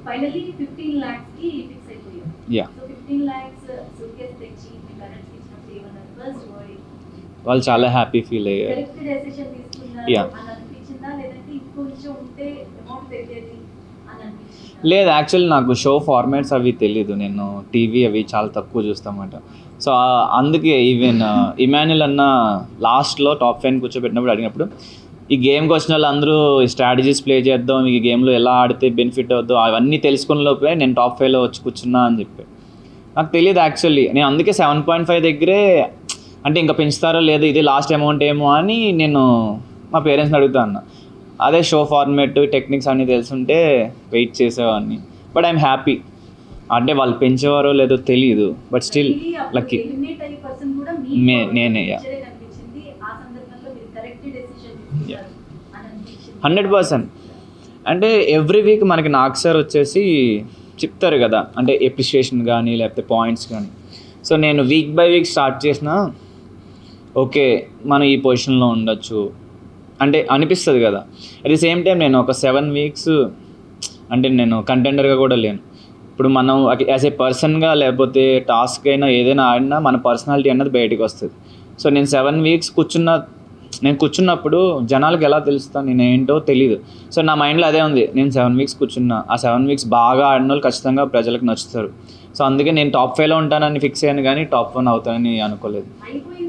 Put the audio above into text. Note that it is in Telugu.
ఫైనల్లీ 15 lakhs కి ఫిక్స్ అయిపోయారు. Yeah. సో 15 lakhs సూట్కేస్ తెచ్చి మీ పేరెంట్స్కి ఇచ్చినప్పుడు ఏమన్నారు? ఫస్ట్ వర్డ్ వాళ్ళు చాలా హ్యాపీ ఫీల్ అయ్యారు. కరెక్ట్ డెసిషన్ తీసుకున్నారు Yeah. అని అనిపించిందా, లేదంటే ఇంకొంచెం ఉంటే అమౌంట్ పెరిగేది అని అనిపించిందా? లేదు, యాక్చువల్లీ నాకు షో ఫార్మాట్స్ అవి తెలీదు. నేను టీవీ అవి చాలా తక్కువ చూస్తామాట. సో అందుకే ఈవెన్ ఇమాన్యుల్ అన్న లాస్ట్లో టాప్ 5 కూర్చోబెట్టినప్పుడు అడిగినప్పుడు ఈ గేమ్కి వచ్చిన వాళ్ళు అందరూ స్ట్రాటజీస్ ప్లే చేద్దాం, ఈ గేమ్లో ఎలా ఆడితే బెనిఫిట్ అవుద్దో అవన్నీ తెలుసుకున్న లోపే నేను టాప్ 5లో వచ్చి కూర్చున్నా అని చెప్పి. నాకు తెలియదు యాక్చువల్లీ. నేను అందుకే 7.5 దగ్గరే అంటే ఇంకా పెంచుతారో లేదో, ఇది లాస్ట్ అమౌంట్ ఏమో అని నేను మా పేరెంట్స్ని అడుగుతా అన్న. అదే షో ఫార్మేట్ టెక్నిక్స్ అన్నీ తెలుసుంటే వెయిట్ చేసేవాడిని. But I'm happy. అంటే వాళ్ళు పెంచేవారో లేదో తెలియదు, బట్ స్టిల్ లక్కీ. ఎలిమినేట్ అయ్యే పర్సన్ కూడా నేనే. కనిపించింది. ఆ సందర్భంలో మీరు కరెక్ట్ డెసిషన్ తీసుకున్నారు అని అనిపించింది. 100%. అంటే ఎవ్రీ వీక్ మనకి నాగ్ సార్ వచ్చేసి చెప్తారు కదా, అంటే ఎప్రిషియేషన్ కానీ లేకపోతే పాయింట్స్ కానీ. సో నేను వీక్ బై వీక్ స్టార్ట్ చేసిన ఓకే మనం ఈ పొజిషన్లో ఉండొచ్చు అంటే అనిపిస్తుంది కదా. అట్ ది సేమ్ టైం నేను ఒక 7 weeks అంటే నేను కంటెండర్గా కూడా లేను. ఇప్పుడు మనం యాజ్ ఏ పర్సన్గా లేకపోతే టాస్క్ అయినా ఏదైనా ఆడినా మన పర్సనాలిటీ అన్నది బయటకు వస్తుంది. సో నేను 7 weeks కూర్చున్నప్పుడు జనాలకు ఎలా తెలుస్తాను నేను ఏంటో తెలీదు. సో నా మైండ్లో అదే ఉంది, నేను 7 weeks కూర్చున్నా, ఆ 7 weeks బాగా ఆడిన వాళ్ళు ఖచ్చితంగా ప్రజలకు నచ్చుతారు. సో అందుకే నేను టాప్ 5లో ఉంటానని ఫిక్స్ అయ్యాను, కానీ టాప్ 1 అవుతానని అనుకోలేదు. అయిపోయిన